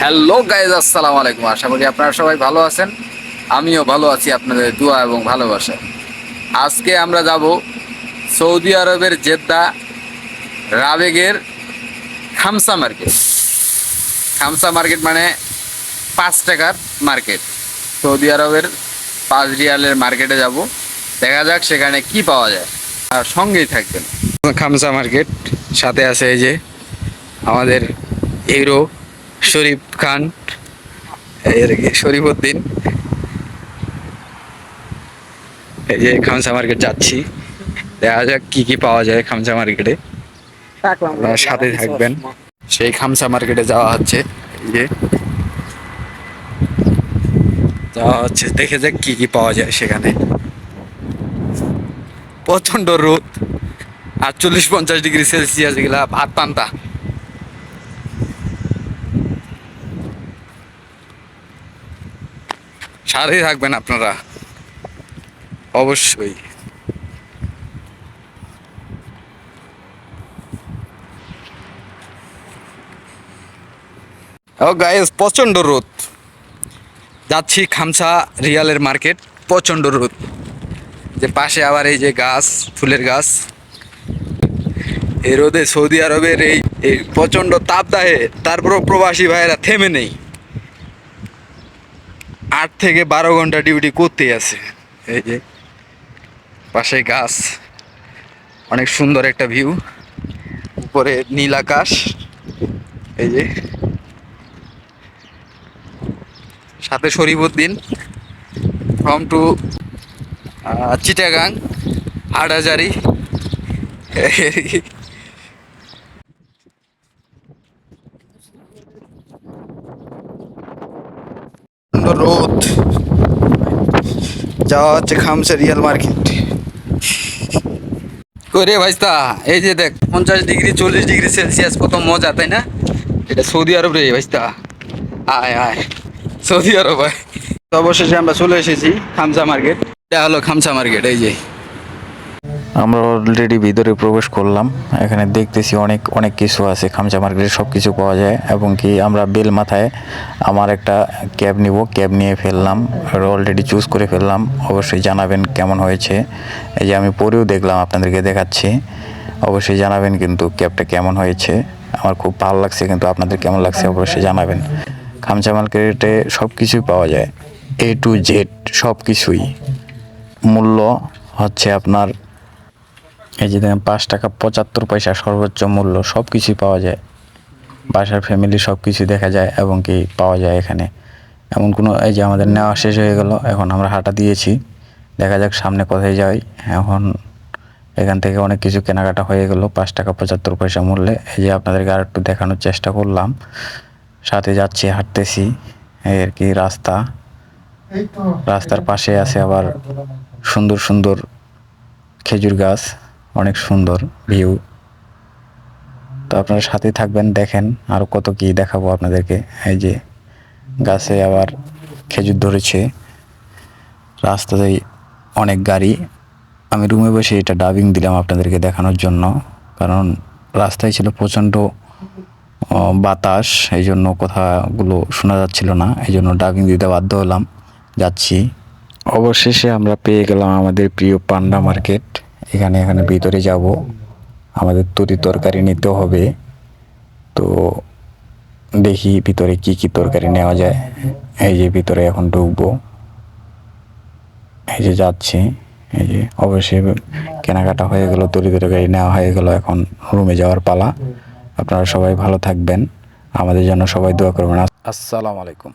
Hello guys, আসসালামু আলাইকুম। আশা করি আপনারা সবাই ভালো আছেন। আমিও ভালো আছি আপনাদের দোয়া এবং ভালোবাসা। আজকে আমরা যাব সৌদি আরবের জেদ্দা রাবেগের খামসা মার্কেট। খামসা মার্কেট মানে 5 টাকার মার্কেট। সৌদি আরবের 5 রিয়ালের মার্কেটে যাব, দেখা যাক সেখানে কি পাওয়া যায়, আর সঙ্গেই থাকবেন। খামসা মার্কেট, সাথে আছে এই যে আমাদের হিরো শরীফ খান, এই আর কি শরীফউদ্দিন। এই যে খামসা মার্কেট যাচ্ছি, দেখা যাক কি কি পাওয়া যায় খামসা মার্কেটে। আপনারা সাথে থাকবেন। সেই খামসা মার্কেটে যাওয়া হচ্ছে, এই যে যাওয়া হচ্ছে, দেখে যাক কি কি পাওয়া যায় সেখানে। প্রচন্ড রোদ, 48-50 ডিগ্রি সেলসিয়াস, এগুলা ভাত পান্তা। সাথেই থাকবেন আপনারা অবশ্যই। ও গাইস, প্রচন্ড রোদ। যাচ্ছি খামসা রিয়ালের মার্কেট, প্রচন্ড রোদ। যে পাশে আবার এই যে গাছ, ফুলের গাছ। এই রোদে সৌদি আরবের এই এই প্রচন্ড তাপদাহে, তারপরও প্রবাসী ভাইয়েরা থেমে নেই। 8 থেকে 12 ঘন্টা ডিউটি করতেই আছে। এই যে পাশে গাছ, অনেক সুন্দর একটা ভিউ, উপরে নীল আকাশ। এই যে সাথে শরীফউদ্দিন ফ্রম টু চিটাগাং, হাটহাজারী। রোদ, যাওয়া হচ্ছে খামসা রিয়াল মার্কেট। করে ভাইস্তা, এই যে দেখ 50 ডিগ্রি 40 ডিগ্রি সেলসিয়াস, কত মজা তাই না? এটা সৌদি আরব রে ভাইস্তা। আয় আয়, সৌদি আরব আয়। তো অবশেষে আমরা চলে এসেছি খামসা মার্কেট। এটা হলো খামসা মার্কেট। এই যে আমরা অলরেডি ভিতরে প্রবেশ করলাম। এখানে দেখতেছি অনেক অনেক কিছু আছে। খামসা মার্কেটে সব কিছু পাওয়া যায়, এবং কি আমরা বেল মাথায় আমার একটা ক্যাব নিব, ক্যাব নিয়ে ফেললাম, অলরেডি চুজ করে ফেললাম। অবশ্যই জানাবেন কেমন হয়েছে। এই যে আমি পরেও দেখলাম, আপনাদেরকে দেখাচ্ছি। অবশ্যই জানাবেন কিন্তু ক্যাবটা কেমন হয়েছে। আমার খুব ভালো লাগছে, কিন্তু আপনাদের কেমন লাগছে অবশ্যই জানাবেন। খামসা মার্কেটে সব কিছুই পাওয়া যায়, A to Z সব কিছুই। মূল্য হচ্ছে আপনার, এই যে দেখেন 5 টাকা 75 পয়সা সর্বোচ্চ মূল্য। সব কিছুই পাওয়া যায়, বাসার ফ্যামিলি সব কিছু দেখা যায় এবং কি পাওয়া যায় এখানে। এমন কোনো, এই যে আমাদের নেওয়া শেষ হয়ে গেল, এখন আমরা হাঁটা দিয়েছি, দেখা যাক সামনে কোথায় যাই। এখন এখান থেকে অনেক কিছু কেনাকাটা হয়ে গেল 5 টাকা 75 পয়সা মূল্যে। এই যে আপনাদেরকে আর একটু দেখানোর চেষ্টা করলাম, সাথে যাচ্ছি, হাঁটতেছি। এই আর কি রাস্তা, রাস্তার পাশে আছে আবার সুন্দর সুন্দর খেজুর গাছ, অনেক সুন্দর ভিউ। তো আপনারা সাথে থাকবেন, দেখেন আরও কত কি দেখাবো আপনাদেরকে। এই যে গাছে আবার খেজুর ধরেছে, রাস্তাতেই অনেক গাড়ি। আমি রুমে বসে এটা ডাবিং দিলাম আপনাদেরকে দেখানোর জন্য, কারণ রাস্তায় ছিল প্রচণ্ড বাতাস, এই জন্য কথাগুলো শোনা যাচ্ছিল না, এই জন্য ডাবিং দিতে বাধ্য হলাম। যাচ্ছি, অবশেষে আমরা পেয়ে গেলাম আমাদের প্রিয় পান্ডা মার্কেট। এখানে ভিতরে যাব, আমাদের তরকারি নিতে হবে। তো দেখি ভিতরে কি কি তরকারি নেওয়া যায়। এই যে ভিতরে এখন ঢুকবো, এই যে যাচ্ছি। এই যে অবশ্যই কেনাকাটা হয়ে গেল, তরকারি নেওয়া হয়ে গেল, এখন রুমে যাওয়ার পালা। আপনারা সবাই ভালো থাকবেন, আমাদের জন্য সবাই দোয়া করবেন। আসসালামু আলাইকুম।